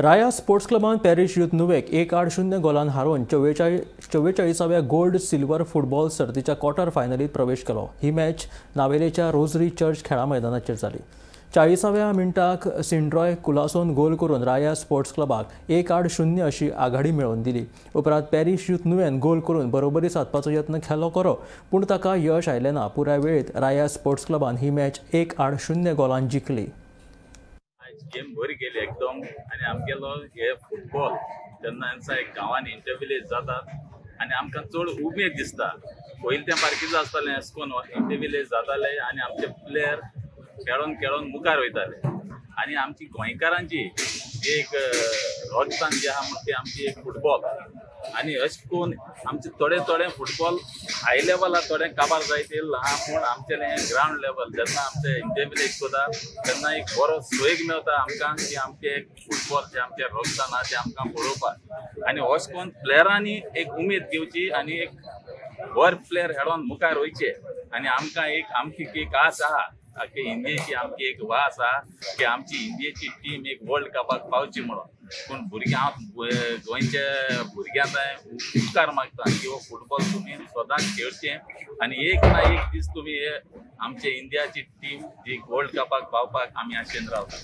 राया sports क्लबान Paris youth नुवेक 1-0 गोलान हारोवन 44व्या गोल्ड सिल्वर फुटबॉल सर्तीच्या क्वार्टर फायनलीत प्रवेश केलो। ही मॅच नावेलेच्या रोजरी चर्च खेळा मैदानाचेर जाली। 40व्या मिनटाक सिंड्रॉय कुलासोन गोल करून राया स्पोर्ट्स क्लबाक 1-0 अशी आघाडी मेळोवन दिली। उपरांत पॅरिस यूथ नुवेन गोल करून बरोबरी साधपाचो यत्न केलो खरो, पूण ताका यश आयलें ना। पुराय वेळेत राया स्पोर्ट्स क्लबान ही मॅच 1-0 गोलान जिखली। गेम बरी गेली एकदम आणि आमगेलो हे फुटबॉल जेन्ना एक गांवान इंटरव्हिलेज जातात आणि आमकां चड उमेद दिसता। पयलीं तें बारकीच आसतालें अशें करून इंटरव्हिलेज जाताले आणि आमचे प्लेयर खेळून खेळून मुखार वयताले आणि आमची गोंयकारांची एक रगतान जी आहा म्हणटा ती आमची एक फुटबॉल आणि अशें करून आमचे थोडे फुटबॉल हाय लेवलार थोडे काबार जायत येयला पूण आमचें ग्राउंड लेवल जेन्ना आमचे इंटरव्हिलेज करता तेन्ना एक बरो सोयग मेळटा आमकां की आमचे एक फुटबॉल जे आमचे रगतान आहा तें आमकां पळोवपाक आणि अशें करून प्लेयरांनी एक उमेद घेवची आणि एक बरे प्लेयर खेळोन मुखार वयचे आणि आमकां एक आमची एक आस आहा की इंडियेची आमची एक वास आहा की आमची इंडियेची टीम एक वर्ल्ड कपाक पावची म्हणून। पूण भुरग्यां गोंयचे भुरग्यांक उपकार मागता की हो फुटबॉल तुमी सदांच खेळचें आणि एक ना एक दीस तुमी आमचे इंडियाची टीम जी वर्ल्ड कपाक पावपाक आमी आशेन रावता।